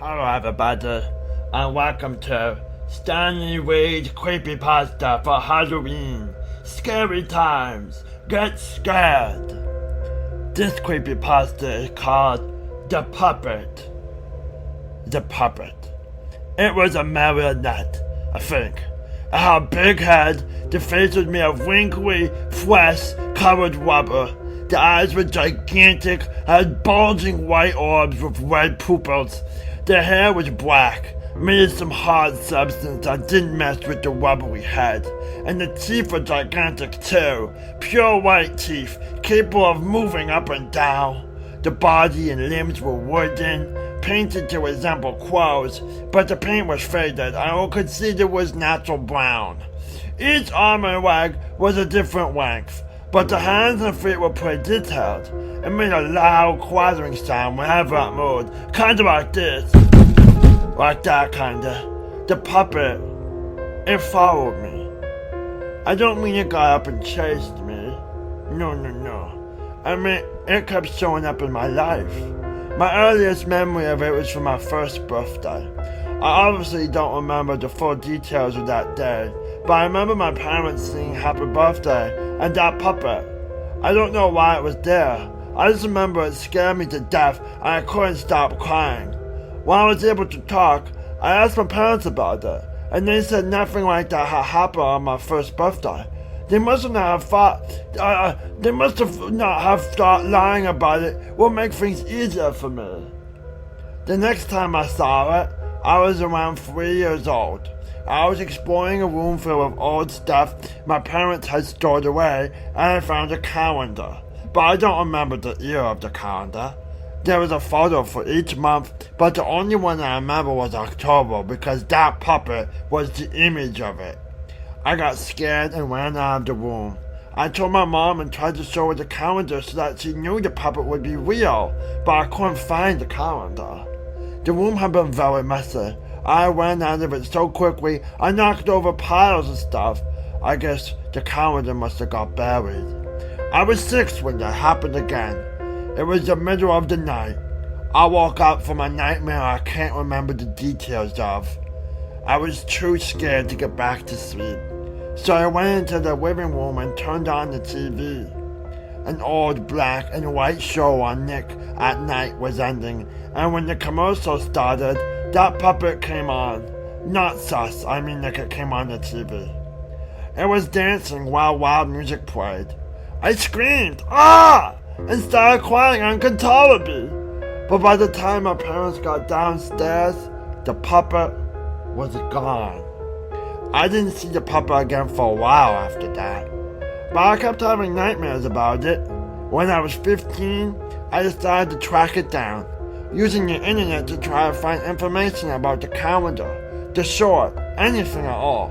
Hello everybody, and welcome to Stanley Reed's Creepypasta for Halloween. Scary times, get scared. This creepypasta is called The Puppet. The Puppet. It was a marionette, I think. It had a big head, the face was made of wrinkly, flesh-covered rubber. The eyes were gigantic, had bulging white orbs with red pupils. The hair was black, made of some hard substance that didn't mess with the rubbery head. And the teeth were gigantic too, pure white teeth, capable of moving up and down. The body and limbs were wooden, painted to resemble crows, but the paint was faded and I could see it was natural brown. Each arm and leg was a different length, but the hands and feet were pretty detailed. It made a loud clattering sound whenever it moved, kinda like this. Like that kinda. The puppet, it followed me. I don't mean it got up and chased me. No. I mean, it kept showing up in my life. My earliest memory of it was from my first birthday. I obviously don't remember the full details of that day, but I remember my parents singing happy birthday and that puppet. I don't know why it was there. I just remember it scared me to death and I couldn't stop crying. When I was able to talk, I asked my parents about it, and they said nothing like that had happened on my first birthday. They must not have thought lying about it would make things easier for me. The next time I saw it, I was around 3 years old. I was exploring a room full of old stuff my parents had stored away, and I found a calendar. But I don't remember the year of the calendar. There was a photo for each month, but the only one I remember was October because that puppet was the image of it. I got scared and ran out of the room. I told my mom and tried to show her the calendar so that she knew the puppet would be real, but I couldn't find the calendar. The room had been very messy. I ran out of it so quickly I knocked over piles of stuff. I guess the calendar must have got buried. I was 6 when that happened again. It was the middle of the night. I woke up from a nightmare I can't remember the details of. I was too scared to get back to sleep, so I went into the living room and turned on the TV. An old black and white show on Nick at Night was ending, and when the commercial started, that puppet came on. Not sus, I mean like it came on the TV. It was dancing while loud music played. I screamed, "Ah!" and started crying uncontrollably. But by the time my parents got downstairs, the puppet was gone. I didn't see the puppet again for a while after that, but I kept having nightmares about it. When I was 15, I decided to track it down, using the internet to try to find information about the calendar, the short, anything at all.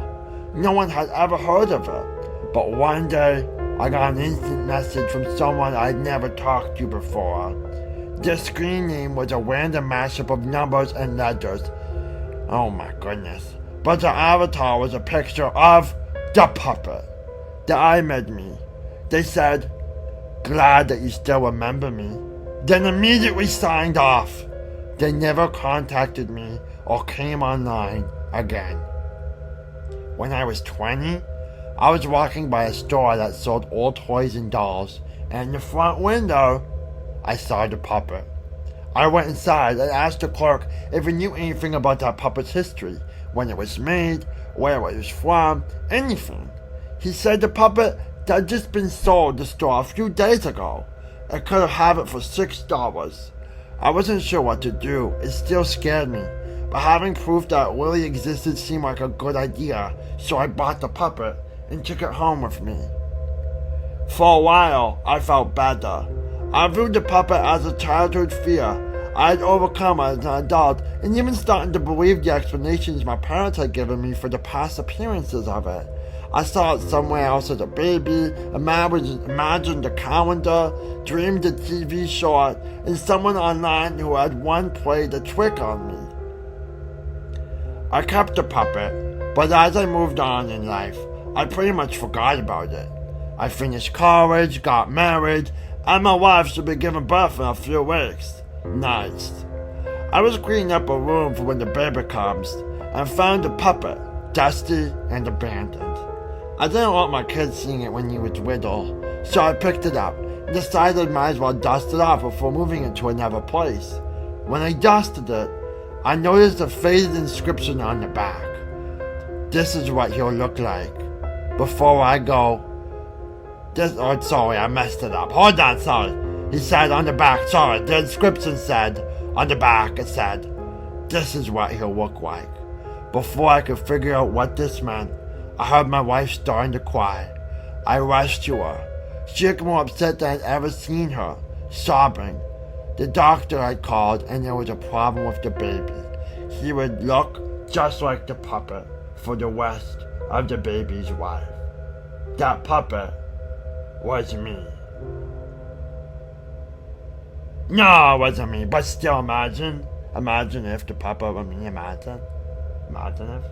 No one had ever heard of it, but one day I got an instant message from someone I'd never talked to before. The screen name was a random mashup of numbers and letters. Oh my goodness. But the avatar was a picture of the puppet. The eye made me. They said, "Glad that you still remember me," then immediately signed off. They never contacted me or came online again. When I was 20, I was walking by a store that sold old toys and dolls, and in the front window, I saw the puppet. I went inside and asked the clerk if he knew anything about that puppet's history, when it was made, where it was from, anything. He said the puppet had just been sold to the store a few days ago. I could have it for $6. I wasn't sure what to do. It still scared me, but having proof that it really existed seemed like a good idea, so I bought the puppet and took it home with me. For a while, I felt better. I viewed the puppet as a childhood fear I had overcome as an adult, and even starting to believe the explanations my parents had given me for the past appearances of it. I saw it somewhere else as a baby, imagined the calendar, dreamed the TV short, and someone online who had once played a trick on me. I kept the puppet, but as I moved on in life, I pretty much forgot about it. I finished college, got married, and my wife should be giving birth in a few weeks. Nice. I was cleaning up a room for when the baby comes and found the puppet, dusty and abandoned. I didn't want my kid seeing it when he was little, so I picked it up and decided might as well dust it off before moving it to another place. When I dusted it, I noticed a faded inscription on the back. This is what he'll look like. Before I go, sorry, I messed it up. Hold on, sorry. He said on the back, sorry, the inscription said, on the back it said, this is what he'll look like. Before I could figure out what this meant, I heard my wife starting to cry. I rushed to her. She looked more upset than I'd ever seen her, sobbing. The doctor had called and there was a problem with the baby. He would look just like the puppet for the rest of the baby's life. That puppet was me. No, it wasn't me, but still imagine if the puppet were me, imagine if.